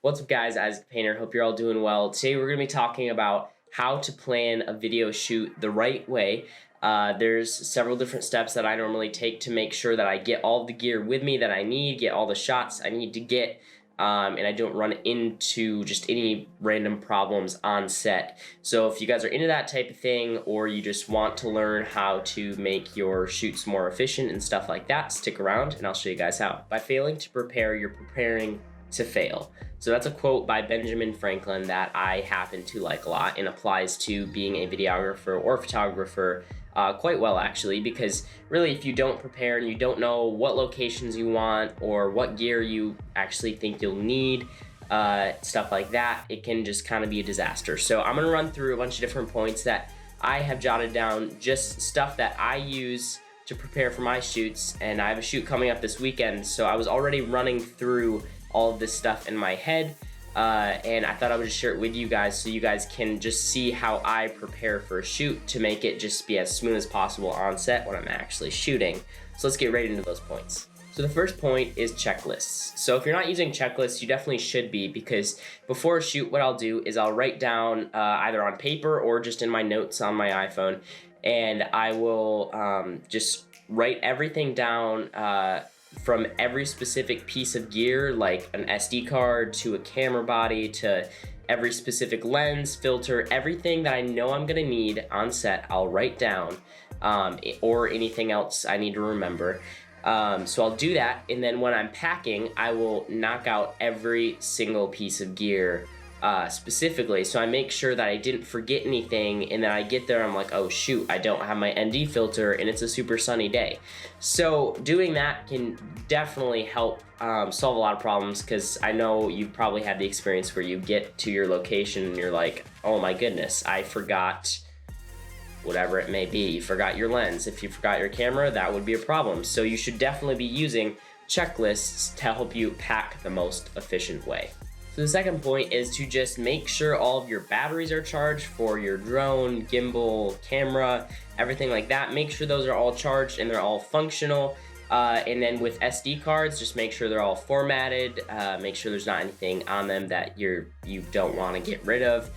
What's up guys, Isaac Painter, hope you're all doing well. Today we're going to be talking about how to plan a video shoot the right way. There's several different steps that I normally take to make sure that I get all the gear with me that I need, get all the shots I need to get, and I don't run into just any random problems on set. So if you guys are into that type of thing, or you just want to learn how to make your shoots more efficient and stuff like that, stick around and I'll show you guys how. By failing to prepare, you're preparing to fail. So that's a quote by Benjamin Franklin that I happen to like a lot and applies to being a videographer or photographer quite well actually, because really if you don't prepare and you don't know what locations you want or what gear you actually think you'll need, stuff like that, it can just kind of be a disaster. So I'm gonna run through a bunch of different points that I have jotted down, just stuff that I use to prepare for my shoots, and I have a shoot coming up this weekend, so I was already running through all of this stuff in my head, and I thought I would just share it with you guys so you guys can just see how I prepare for a shoot to make it just be as smooth as possible on set when I'm actually shooting. So let's get right into those points. So the first point is checklists. So if you're not using checklists, you definitely should be, because before a shoot what I'll do is I'll write down either on paper or just in my notes on my iPhone, and I will just write everything down from every specific piece of gear, like an SD card to a camera body to every specific lens, filter, everything that I know I'm gonna need on set, I'll write down, or anything else I need to remember. So I'll do that, and then when I'm packing, I will knock out every single piece of gear specifically, so I make sure that I didn't forget anything, and then I get there, I'm like, oh shoot, I don't have my ND filter and it's a super sunny day. So doing that can definitely help solve a lot of problems, because I know you've probably had the experience where you get to your location and you're like, oh my goodness, I forgot whatever it may be. You forgot your lens. If you forgot your camera, that would be a problem. So you should definitely be using checklists to help you pack the most efficient way. So the second point is to just make sure all of your batteries are charged for your drone, gimbal, camera, everything like that. Make sure those are all charged and they're all functional. And then with SD cards, just make sure they're all formatted. Make sure there's not anything on them that you don't want to get rid of.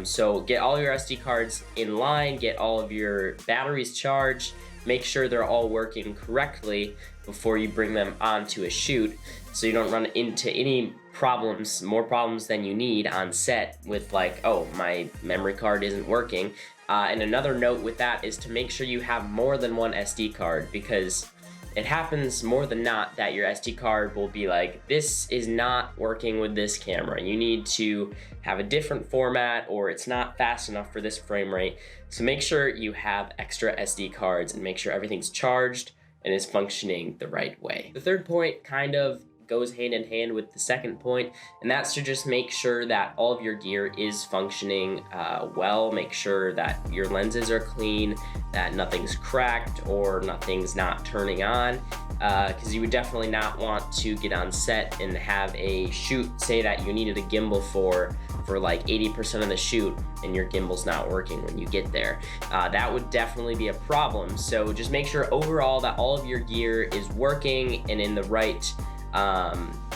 So get all your SD cards in line, get all of your batteries charged, make sure they're all working correctly before you bring them onto a shoot, so you don't run into any problems, more problems than you need on set with like, oh, my memory card isn't working. And another note with that is to make sure you have more than one SD card, because it happens more than not that your SD card will be like, this is not working with this camera. You need to have a different format, or it's not fast enough for this frame rate. So make sure you have extra SD cards and make sure everything's charged and is functioning the right way. The third point kind of goes hand in hand with the second point, and that's to just make sure that all of your gear is functioning well. Make sure that your lenses are clean, that nothing's cracked or nothing's not turning on, because you would definitely not want to get on set and have a shoot, say that you needed a gimbal for like 80% of the shoot and your gimbal's not working when you get there. That would definitely be a problem. So just make sure overall that all of your gear is working and in the right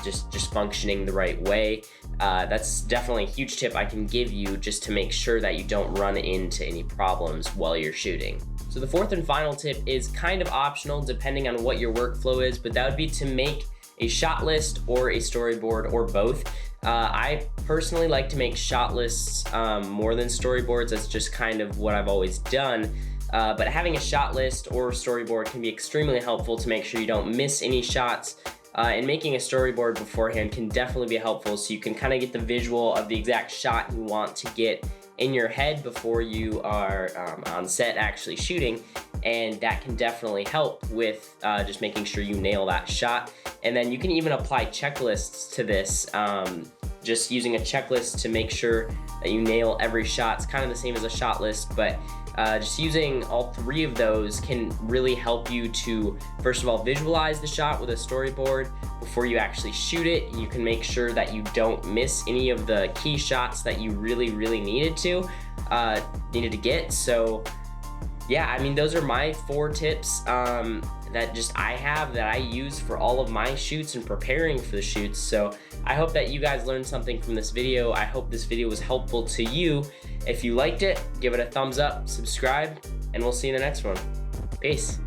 just functioning the right way. That's definitely a huge tip I can give you, just to make sure that you don't run into any problems while you're shooting. So the fourth and final tip is kind of optional depending on what your workflow is, but that would be to make a shot list or a storyboard, or both. I personally like to make shot lists more than storyboards. That's just kind of what I've always done. But having a shot list or storyboard can be extremely helpful to make sure you don't miss any shots. And making a storyboard beforehand can definitely be helpful, so you can kind of get the visual of the exact shot you want to get in your head before you are on set actually shooting, and that can definitely help with just making sure you nail that shot. And then you can even apply checklists to this, just using a checklist to make sure that you nail every shot. It's kind of the same as a shot list, but just using all three of those can really help you to, first of all, visualize the shot with a storyboard before you actually shoot it. You can make sure that you don't miss any of the key shots that you really needed to get. So yeah, I mean, those are my 4 tips. that just I have that I use for all of my shoots and preparing for the shoots. So I hope that you guys learned something from this video. I hope this video was helpful to you. If you liked it, give it a thumbs up, subscribe, and we'll see you in the next one. Peace.